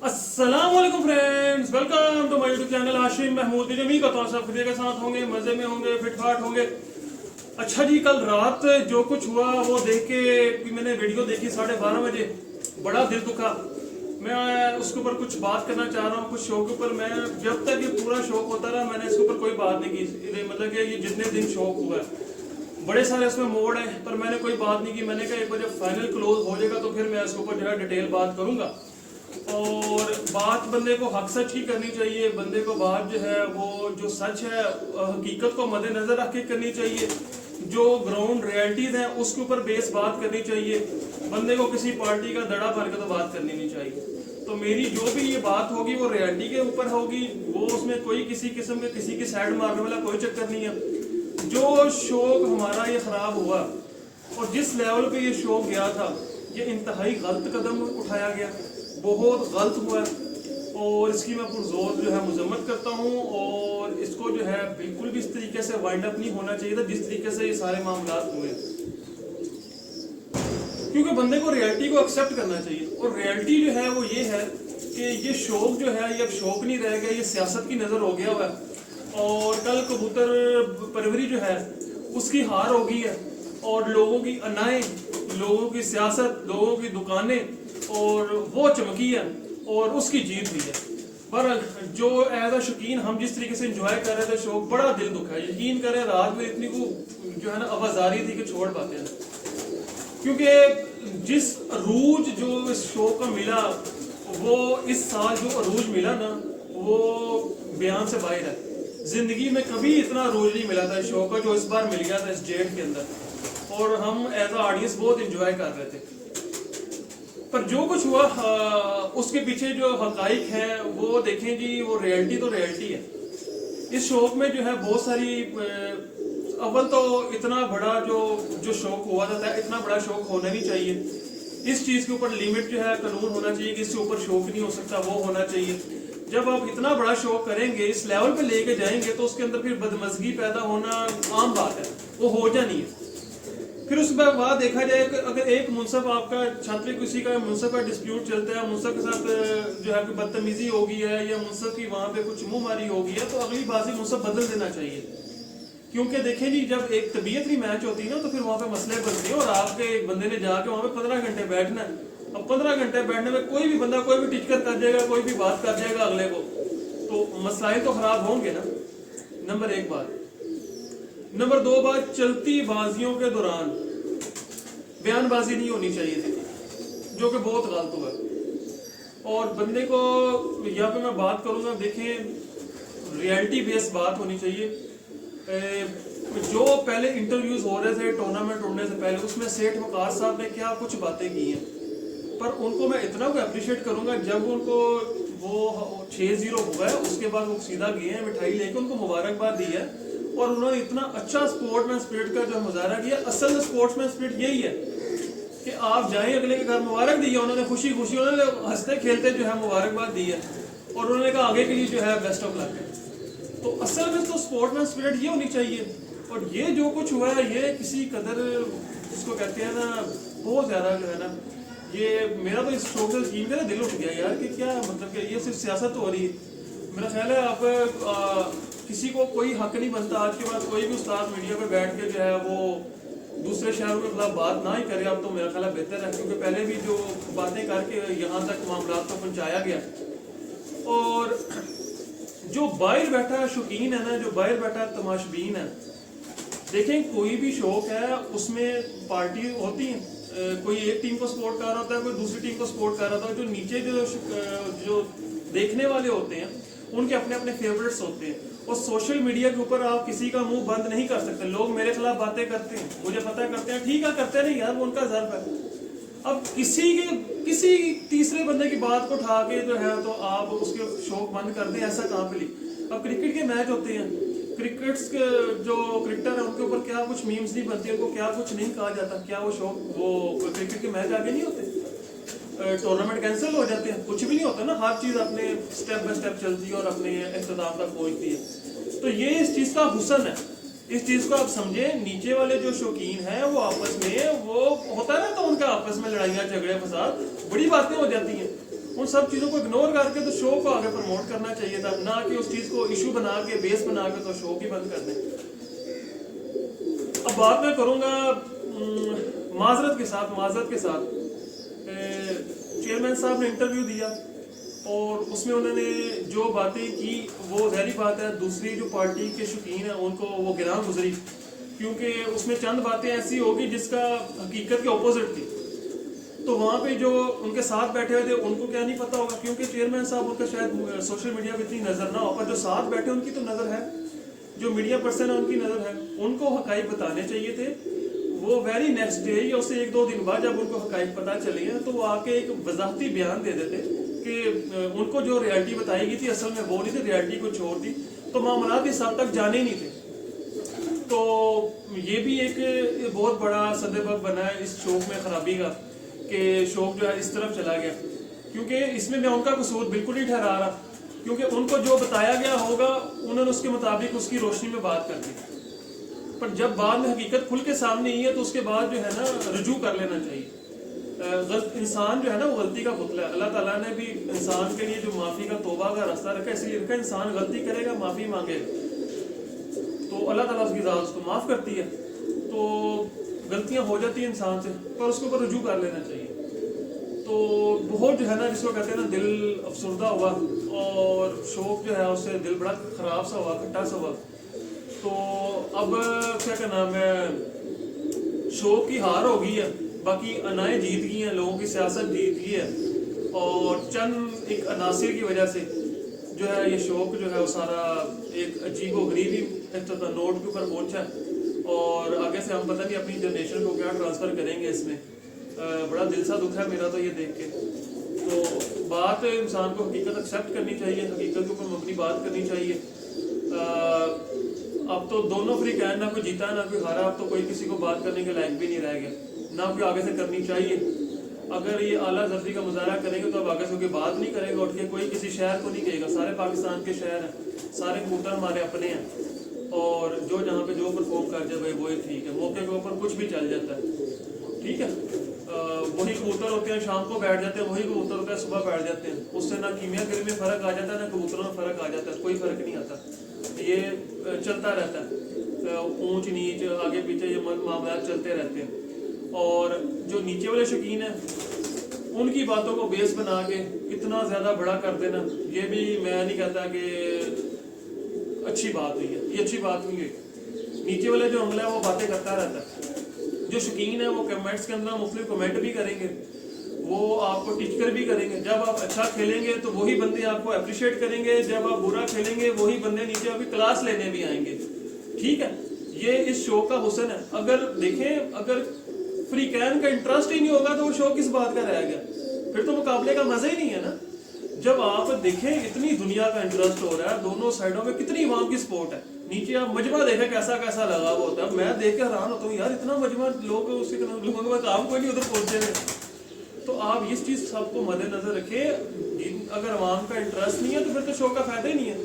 अस्सलाम वालेकुम friends, welcome to my YouTube channel Hashim Mahmood. जमी का तो सब खुशी के साथ होंगे, मजे में होंगे, फिटफाट होंगे। अच्छा जी, कल रात जो कुछ हुआ वो देख के मैंने वीडियो देखी 12:30 बजे, बड़ा दिल दुखा। मैं उसके ऊपर कुछ बात करना चाह रहा हूँ, कुछ शो के ऊपर। मैं जब तक ये पूरा शौक होता रहा मैंने इसके ऊपर कोई बात नहीं की, मतलब कि ये जितने दिन शौक हुआ है बड़े सारे इसमें मोड़ है, पर मैंने कोई बात नहीं की। मैंने कहा एक बार जब फाइनल क्लोज हो जाएगा तो फिर मैं इसके ऊपर जो है डिटेल बात करूंगा। और बात बंदे को हक सच की करनी चाहिए, बंदे को बात जो है वो जो सच है हकीकत को मद्देनजर रख के करनी चाहिए, जो ग्राउंड रियलिटीज हैं उसके ऊपर बेस बात करनी चाहिए। बंदे को किसी पार्टी का दड़ा भर के तो बात करनी नहीं चाहिए। तो मेरी जो भी ये बात होगी वो रियलिटी के ऊपर होगी, वो उसमें कोई किसी किस्म के किसी की साइड मारने वाला कोई चक्कर नहीं है। जो शौक हमारा ये खराब हुआ और जिस लेवल पे ये शौक गया था, ये इंतहाई गलत कदम उठाया गया, बहुत गलत हुआ। और इसकी मैं पुरजोर जो है मजम्मत करता हूँ। और इसको जो है बिल्कुल भी इस तरीके से वाइंड अप नहीं होना चाहिए था जिस तरीके से ये सारे मामला हुए, क्योंकि बंदे को रियलिटी को एक्सेप्ट करना चाहिए। और रियलिटी जो है वो ये है कि ये शौक जो है ये अब शौक नहीं रह गया, ये सियासत की नजर हो गया हुआ है। और कल कबूतर परवरी जो है उसकी हार हो गई है, और लोगों की अनाएं, लोगों की सियासत, लोगों की दुकानें और वो चमकी है और उसकी जीत हुई है। पर जो एज अ शौकीन हम जिस तरीके से एंजॉय कर रहे थे शौक, बड़ा दिल दुखा है। यकीन करें रात में इतनी को जो है ना आवाज आ रही थी कि छोड़ पाते हैं, क्योंकि जिस अरूज जो इस शो का मिला वो इस साल जो अरूज मिला ना वो बयान से बाहर है। जिंदगी में कभी इतना अरूज नहीं मिला था इस शो का जो इस बार मिल गया था इस डेट के अंदर, और हम एज अ ऑडियंस बहुत एंजॉय कर रहे थे। पर जो कुछ हुआ उसके पीछे जो हकाइक है वो देखें जी, वो रियलिटी तो रियलिटी है। इस शौक में जो है बहुत सारी अव्वल तो इतना बड़ा जो शौक हुआ था, इतना बड़ा शौक होना नहीं चाहिए। इस चीज के ऊपर लिमिट जो है कानून होना चाहिए कि इससे ऊपर शौक नहीं हो सकता, वो होना चाहिए। जब आप इतना बड़ा शौक करेंगे, इस लेवल पे लेके जाएंगे तो उसके अंदर फिर बदमजगी पैदा होना आम बात है, वो हो जानी है। फिर उसके बाद देखा जाए कि अगर एक मुनसब आपका छात्र किसी का मुनसब का डिस्प्यूट चलता है, मुनसब के साथ जो है कोई बदतमीजी हो गई है या मुनसब की वहां पे कुछ मुंह मारी हो गई है, तो अगली बाजी मुनसब बदल देना चाहिए। क्योंकि देखें जी, जब एक तबीयत भी मैच होती है ना तो फिर वहां पे मसले बनते हैं। और आपके एक बंदे ने जाके वहां पे 15 घंटे बैठना है। अब 15 घंटे बैठने में कोई भी बंदा कोई भी टिचकर कर जाएगा, कोई भी बात कर जाएगा अगले को, तो मसाइल तो खराब होंगे ना। नंबर एक बात। नंबर दो बात, चलती बाजियों के दौरान बयानबाजी नहीं होनी चाहिए थी, जो कि बहुत गलत हुआ। और बंदे को यहाँ पे मैं बात करूंगा, देखें रियलिटी बेस्ड बात होनी चाहिए। जो पहले इंटरव्यूज हो रहे थे टूर्नामेंट होने से पहले, उसमें सेठ वकार साहब ने क्या कुछ बातें की हैं, पर उनको मैं इतना को अप्रिशिएट करूंगा, जब उनको वो 6-0 हुआ है उसके बाद वो सीधा गए हैं मिठाई लेके, उनको मुबारकबाद दी है। और उन्होंने इतना अच्छा स्पोर्ट्समैन स्पिरिट का जो मुजाहरा किया। असल स्पोर्ट्समैन स्पिरिट यही है कि आप जाएं अगले के घर, मुबारक दी है उन्होंने, खुशी खुशी उन्होंने हंसते खेलते जो है मुबारकबाद दी है, और उन्होंने कहा आगे के लिए जो है बेस्ट ऑफ लक है। तो असल में तो स्पोर्ट्समैन स्पिरिट ये होनी चाहिए। और ये जो कुछ हुआ है ये किसी कदर जिसको कहते हैं ना बहुत ज्यादा जो है ना, ये मेरा तो इस शो से यकीन मेरा दिल उठ गया यार कि क्या मतलब कि ये सिर्फ सियासत हो रही है। मेरा ख्याल है आप किसी को कोई हक नहीं बनता आज के बाद कोई भी उस्ताद मीडिया पे बैठ के जो है वो दूसरे शहरों के खिलाफ बात ना ही करे। अब तो मेरा ख्याल है बेहतर है, क्योंकि पहले भी जो बातें करके यहाँ तक मामला को पहुँचाया गया। और जो बाहर बैठा है शौकीन है ना, जो बाहर बैठा तमाशबीन है, देखें कोई भी शौक है उसमें पार्टी होती है, कोई एक टीम को सपोर्ट कर रहा होता है, कोई दूसरी टीम को सपोर्ट कर रहा होता है। जो नीचे जो देखने वाले होते हैं उनके अपने अपने फेवरेट्स होते हैं। और सोशल मीडिया के ऊपर आप किसी का मुंह बंद नहीं कर सकते। लोग मेरे खिलाफ बातें करते हैं, मुझे पता करते हैं, ठीक है करते नहीं यार, वो उनका ज़र्फ है। अब किसी तीसरे बंदे की बात को उठा के जो है तो आप उसके शौक बंद कर दें, ऐसा कहाँ पे ली। अब क्रिकेट के मैच होते हैं, क्रिकेट्स के जो क्रिकेटर है उनके ऊपर क्या कुछ मीम्स नहीं बनती, उनको क्या कुछ नहीं कहा जाता, क्या वो शौक वो क्रिकेट के मैच आगे नहीं होते, टूर्नामेंट कैंसिल हो जाते हैं, कुछ भी नहीं होता ना। हर चीज अपने स्टेप बाय स्टेप चलती है और अपने इख्तिताम तक पहुंचती है। तो ये इस चीज का हुस्न है, इस चीज को आप समझें। नीचे वाले जो शौकीन हैं वो आपस में वो होता है ना, तो उनका आपस में लड़ाइयाँ झगड़े फसाद बड़ी बातें हो जाती हैं। उन सब चीज़ों को इग्नोर करके तो शो को आगे प्रमोट करना चाहिए था, ना कि उस चीज़ को इशू बना के बेस बना के तो शो की बंद कर दें। अब बात मैं करूँगा माजरत के साथ चेयरमैन साहब ने इंटरव्यू दिया और उसमें उन्होंने जो बातें की वो ज़ाहिर बात है दूसरी जो पार्टी के शौकीन हैं उनको वो गिरा गुजरी, क्योंकि उसमें चंद बातें ऐसी होगी जिसका हकीकत के अपोजिट थी। तो वहाँ पे जो उनके साथ बैठे हुए थे उनको क्या नहीं पता होगा, क्योंकि चेयरमैन साहब उनका शायद सोशल मीडिया पे इतनी नज़र ना हो, पर जो साथ बैठे उनकी तो नज़र है, जो मीडिया पर्सन है उनकी नज़र है, उनको हकाइक बताने चाहिए थे। वो वेरी नेक्स्ट डे या उससे 1-2 दिन बाद जब उनको हकाइक पता चली हैं तो वो आके एक वजाहती बयान दे देते कि उनको जो रियलिटी बताई गई थी असल में वो नहीं थी, रियलिटी कुछ और थी, तो मामलात इस हद तक जाने ही नहीं थे। तो ये भी एक बहुत बड़ा सदबब बना है इस शौक में खराबी का कि शौक जो है इस तरफ चला गया, क्योंकि इसमें मैं उनका कसूर बिल्कुल नहीं ठहरा रहा, क्योंकि उनको जो बताया गया होगा उन्होंने उसके मुताबिक उसकी रोशनी में बात कर दी, पर जब बाद में हकीकत खुल के सामने आई है तो उसके बाद जो है ना रजू कर लेना चाहिए। इंसान जो है ना वो गलती का पुतला है। अल्लाह ताला ने भी इंसान के लिए जो माफ़ी का तौबा का रास्ता रखा, इसलिए रखा इंसान गलती करेगा माफ़ी मांगेगा तो अल्लाह ताला उसकी ज़ात उसको माफ़ करती है। तो गलतियां हो जाती हैं इंसान से, पर उसके ऊपर रजू कर लेना चाहिए। तो बहुत जो है ना जिसको कहते हैं ना दिल अफसरदा हुआ और शौक जो है उससे दिल बड़ा ख़राब सा हुआ, खट्टा सा हुआ। तो अब क्या नाम है, शौक की हार हो गई है, बाकी अनाएं जीत गई हैं, लोगों की सियासत जीत गई है, और चंद एक अनासिर की वजह से जो है ये शौक जो है वो सारा एक अजीब व गरीबी नोट के ऊपर पहुंचा है। और आगे से हम पता नहीं अपनी जनरेशन को क्या ट्रांसफ़र करेंगे इसमें। बड़ा दिल सा दुख है मेरा तो ये देख के। तो बात इंसान को हकीकत एक्सेप्ट करनी चाहिए, हकीकत के ऊपर अपनी बात करनी चाहिए। अब तो दोनों फ्री कैन, ना कोई जीता ना कोई हारा, अब तो कोई किसी को बात करने के लायक भी नहीं रह गया, ना कोई आगे से करनी चाहिए। अगर ये आला जर्दी का मुजाहरा करेंगे तो अब आगे से कोई बात नहीं करेगा उठ के, कोई किसी शहर को नहीं कहेगा, सारे पाकिस्तान के शहर हैं, सारे कबूतर हमारे अपने हैं, और जो जहाँ पे जो परफॉर्म कर जाए भाई वही ठीक है, मौके के ऊपर कुछ भी चल जाता है, ठीक है। वही कबूतर होते हैं शाम को बैठ जाते हैं, वही कबूतर होते हैं सुबह बैठ जाते हैं, उससे ना कीमिया गिरी में फ़र्क आ जाता है ना कबूतरों में फ़र्क आ जाता है, कोई फ़र्क नहीं आता, ये चलता रहता है, ऊंच नीच आगे पीछे ये मामला चलते रहते हैं। और जो नीचे वाले शौकीन हैं उनकी बातों को बेस बना के इतना ज़्यादा बड़ा कर देना, ये भी मैं नहीं कहता कि अच्छी बात हुई है, ये अच्छी बात नहीं हुई। नीचे वाले जो अमला है वो बातें करता रहता है, जो शौकीन है वो कमेंट्स के अंदर मुख्तलिफ कमेंट भी करेंगे, वो आपको टिचकर भी करेंगे। जब आप अच्छा खेलेंगे तो वही बंदे आपको अप्रिशिएट करेंगे, जब आप बुरा खेलेंगे वही बंदे नीचे अभी क्लास लेने भी आएंगे, ठीक है। ये इस शो का हुस्न है। अगर देखें, अगर फ्री कैन का इंटरेस्ट ही नहीं होगा तो वो शो किस बात का रह गया, फिर तो मुकाबले का मजा ही नहीं है ना। जब आप देखें इतनी दुनिया का इंटरेस्ट हो रहा है, दोनों साइडों में कितनी इमाम की सपोर्ट है, नीचे आप मजमा देखें कैसा कैसा लगा हुआ होता है, मैं देख के हैरान होता हूँ यार इतना मजमा लोग उसके लोगों के काम कोई नहीं उधर पहुंचे हुए। तो आप इस चीज़ सबको मद्देनजर रखें, अगर अवाम का इंटरेस्ट नहीं है तो फिर तो शो का फायदा ही नहीं है।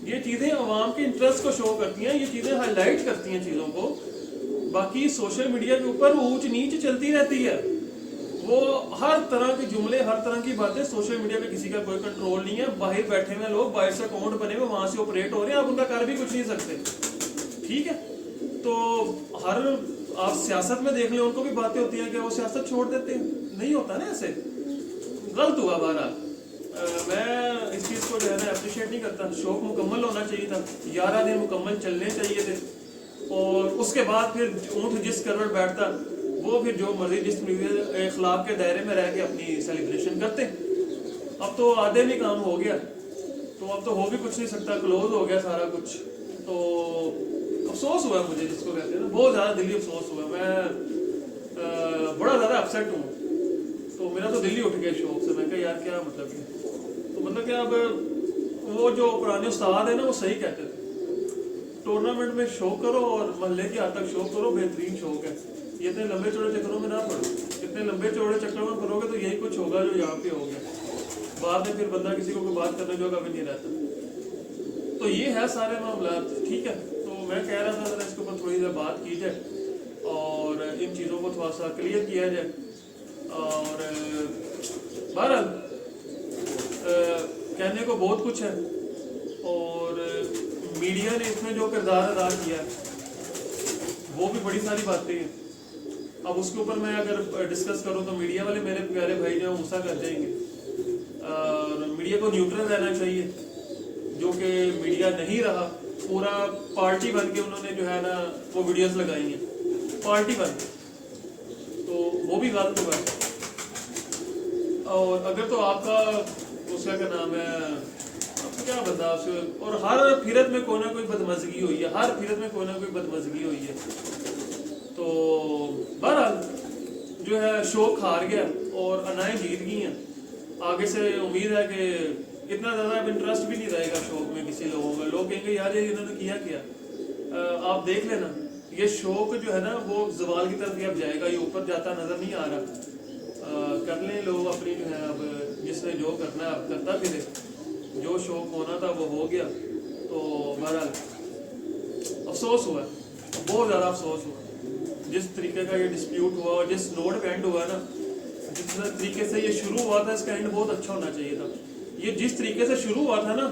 ये चीज़ें अवाम के इंटरेस्ट को शो करती हैं, ये चीज़ें हाईलाइट करती हैं चीज़ों को, बाकी सोशल मीडिया के ऊपर ऊंच नीच चलती रहती है, वो हर तरह के जुमले हर तरह की बातें, सोशल मीडिया पे किसी का कोई कंट्रोल नहीं है। बाहर बैठे हुए लोग, बाहर से अकाउंट बने हुए वहां से ऑपरेट हो रहे हैं, आप उनका कर भी कुछ नहीं सकते, ठीक है। तो हर आप सियासत में देख लें, उनको भी बातें होती हैं कि वो सियासत छोड़ देते हैं, नहीं होता ना ऐसे, गलत हुआ हमारा। मैं इस चीज़ को जो है ना अप्रिशिएट नहीं करता। शौक मुकम्मल होना चाहिए था, 11 दिन मुकम्मल चलने चाहिए थे, और उसके बाद फिर ऊँट जिस करवट बैठता वो फिर जो मर्जी जिस इखलाक के दायरे में रह के अपनी सेलिब्रेशन करते। अब तो आधे भी काम हो गया, तो अब तो हो भी कुछ नहीं सकता, क्लोज हो गया सारा कुछ। तो अफसोस हुआ मुझे, जिसको कहते हैं ना, बहुत ज़्यादा दिली अफसोस हुआ। मैं बड़ा ज़्यादा अपसेट हूँ, तो मेरा तो दिल ही उठ गया शौक से। मैं कहा यार क्या मतलब है, तो मतलब क्या, अब वो जो पुराने उस्ताद है ना वो सही कहते थे, टूर्नामेंट में शो करो और महल्ले की हद तक शो करो, बेहतरीन शौक है। ये इतने लंबे चौड़े चक्करों में ना पड़ो, इतने लंबे चौड़े चक्करों में करोगे तो यही कुछ होगा जो यहाँ पे हो गया। बाद में फिर बंदा किसी को कोई बात करने जो भी नहीं रहता। तो ये है सारे मामला, ठीक है। तो मैं कह रहा था इसके ऊपर थोड़ी देर बात की जाए और इन चीज़ों को थोड़ा सा क्लियर किया जाए। और बहरहाल कहने को बहुत कुछ है, और मीडिया ने इसमें जो किरदार अदा किया वो भी बड़ी सारी बातें हैं। अब उसके ऊपर मैं अगर डिस्कस करूं तो मीडिया वाले मेरे प्यारे भाई जो गुस्सा कर जाएंगे, और मीडिया को न्यूट्रल रहना चाहिए, जो कि मीडिया नहीं रहा, पूरा पार्टी बन के उन्होंने जो है ना वो वीडियोस लगाई हैं पार्टी बन के, तो वो भी गलत हुआ। और अगर तो आपका उसका क्या नाम है, आपका क्या बंदा उसके, और हर फिरत में कोई ना कोई बदमजगी हुई है, हर फिरत में कोई ना कोई बदमजगी हुई है, तो बहरहाल जो है शौक हार गया और अनाएं जीत गई हैं। आगे से उम्मीद है कि इतना ज़्यादा अब इंटरेस्ट भी नहीं रहेगा शौक में किसी लोगों का। लोग कहेंगे यार ये इन्होंने किया क्या। आप देख लेना ये शौक जो है ना वो जवाल की तरफ ही अब जाएगा, ये ऊपर जाता नजर नहीं आ रहा। कर लें लोग अपनी जो है, अब जिसने जो करना है अब करता फिरे, जो शौक होना था वो हो गया। तो बहरहाल अफसोस हुआ, बहुत ज़्यादा अफसोस हुआ जिस तरीके का ये डिस्प्यूट हुआ और जिस नोट पे एंड हुआ ना, जिस तरीके से ये शुरू हुआ था इसका एंड बहुत अच्छा होना चाहिए था। ये जिस तरीके से शुरू हुआ था ना,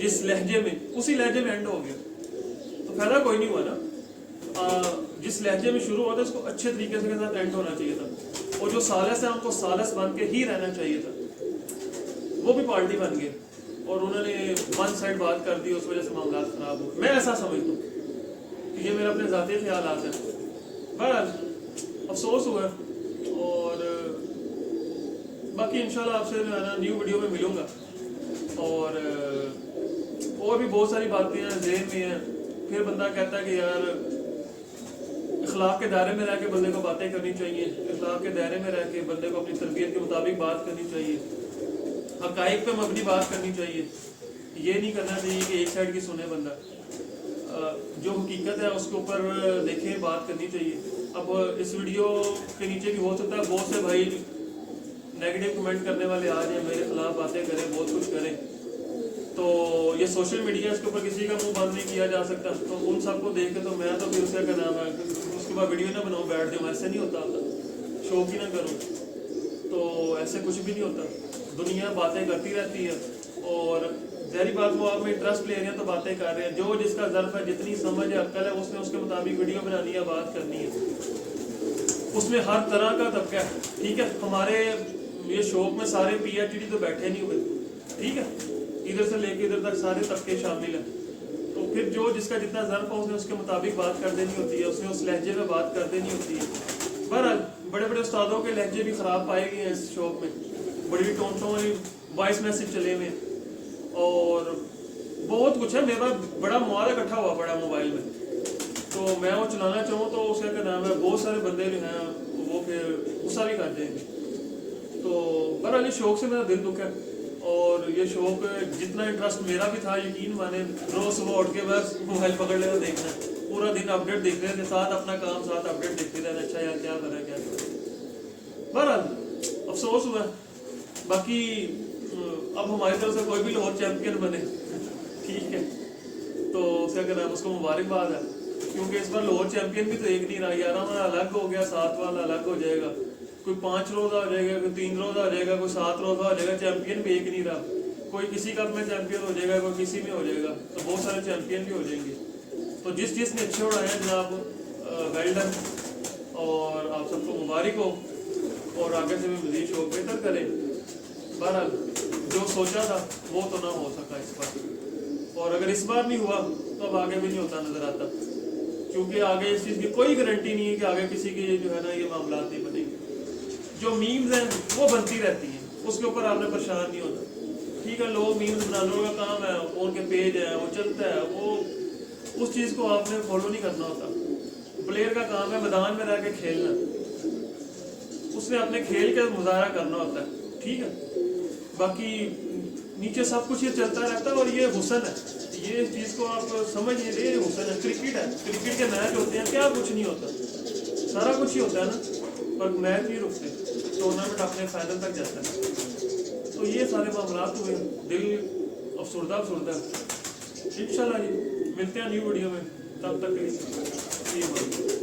जिस लहजे में, उसी लहजे में एंड हो गया, तो फायदा कोई नहीं हुआ ना। जिस लहजे में शुरू हुआ था उसको अच्छे तरीके से के साथ एंड होना चाहिए था, और जो सालस है उनको सालस बन के ही रहना चाहिए था। वो भी पार्टी बन गए और उन्होंने वन साइड बात कर दी, उस वजह से मामला खराब हो। मैं ऐसा समझता हूँ, ये मेरे अपने ज़ाती ख्यालात हैं। बहरहाल अफसोस हुआ, और बाकी इंशाल्लाह आपसे न्यू वीडियो में मिलूँगा, और भी बहुत सारी बातें हैं ज़हन में हैं। फिर बंदा कहता है कि यार इखलाक के दायरे में रह के बंदे को बातें करनी चाहिए, इखलाक के दायरे में रह के बंदे को अपनी तरबियत के मुताबिक बात करनी चाहिए, हक़ाइक़ पे मबनी बात करनी चाहिए। ये नहीं करना चाहिए कि एक साइड की सुने बंदा, जो हकीकत है उसके ऊपर देखें, बात करनी चाहिए। अब इस वीडियो के नीचे भी हो सकता है बहुत से भाई नेगेटिव कमेंट करने वाले आ जाए, मेरे खिलाफ बातें करें, बहुत कुछ करें, तो ये सोशल मीडिया, इसके ऊपर किसी का मुंह बंद नहीं किया जा सकता। तो उन सबको देख के तो मैं तो फिर उसका क्या नाम है, उसके बाद वीडियो ना बनाऊँ बैठ जाऊँ, ऐसे नहीं होता, शौक ही ना करूँ, तो ऐसे कुछ भी नहीं होता। दुनिया बातें करती रहती है, और जहरी बात वो आप में इंटरेस्ट ले रहे हैं तो बातें कर रहे हैं। जो जिसका ज़र्फ है, जितनी समझ है, अक्ल है, उसने उसके मुताबिक वीडियो बनानी है, बात करनी है। उसमें हर तरह का तबका है, ठीक है। हमारे ये शौक में सारे PhD तो बैठे नहीं हुए, ठीक है, इधर से लेके इधर तक सारे तबके शामिल हैं। तो फिर जो जिसका जितना ज़र्फ है उसने उसके मुताबिक बात कर देनी होती है, उसने उस लहजे में बात कर देनी होती है। बहरहाल बड़े बड़े उस्तादों के लहजे भी ख़राब पाए गए हैं इस शौक में, बड़ी टोनटों वाली वॉइस मैसेज चले हुए, और बहुत कुछ है। मेरे पास बड़ा मवाद इकट्ठा हुआ पड़ा मोबाइल में, तो मैं वो चलाना चाहूँ तो उसका क्या नाम है, बहुत सारे बंदे जो हैं वो फिर गुस्सा भी कर देंगे। तो बहरहाल शौक से मेरा दिल दुख है, और ये शौक जितना इंटरेस्ट मेरा भी था, यकीन माने रोज सुबह उठ के बस मोबाइल पकड़ लेना, देखना, पूरा दिन अपडेट देखते रहते, साथ अपना काम, साथ अपडेट देखते रहना, अच्छा यार क्या करें क्या करें। बहरहाल अफसोस हुआ। बाकी अब हमारी तरफ से कोई भी लाहौर चैंपियन बने, ठीक है, तो उसका क्या नाम, उसको मुबारकबाद है, क्योंकि इस बार लाहौर चैंपियन भी तो एक नहीं रहा। 11 वाला अलग हो गया, 7 वाला अलग हो जाएगा, कोई 5 रोज़ा हो जाएगा, कोई 3 रोज़ा हो जाएगा, कोई 7 रोज़ा हो जाएगा। चैंपियन भी एक नहीं रहा, कोई किसी कप में चैंपियन हो जाएगा, कोई किसी में हो जाएगा, तो बहुत सारे चैंपियन भी हो जाएंगे। तो जिसने अच्छे उड़ाए हैं जनाब, वेल डन, और आप सबको मुबारक हो, और आगे से भी मज़ीद शौक बेहतर करें। बहरहाल जो सोचा था वो तो ना हो सका इस बार, और अगर इस बार नहीं हुआ तो अब आगे भी नहीं होता नजर आता, क्योंकि आगे इस चीज़ की कोई गारंटी नहीं है कि आगे किसी की जो है ना ये मामला नहीं बनेंगे। जो मीम्स हैं वो बनती रहती हैं, उसके ऊपर आपने परेशान नहीं होना, ठीक है। लोग मीम्स बनाने का काम है, उनके पेज है, वो चलता है, वो उस चीज़ को आपने फॉलो नहीं करना होता। प्लेयर का काम है मैदान में रह के खेलना, उसने अपने खेल का मुजाहरा करना होता है, ठीक है। बाकी नीचे सब कुछ ये चलता रहता है, और ये हुसन है, ये इस चीज़ को आप समझिए, ये हुसन है। क्रिकेट है, क्रिकेट के मैच होते हैं, क्या कुछ नहीं होता, सारा कुछ ही होता है ना, पर मैच नहीं रुकते, टूर्नामेंट अपने फाइनल तक जाता है। तो ये सारे मामला हुए, दिल अफसुर्दा। इंशाल्लाह जी मिलते हैं न्यू वीडियो में, तब तक के लिए।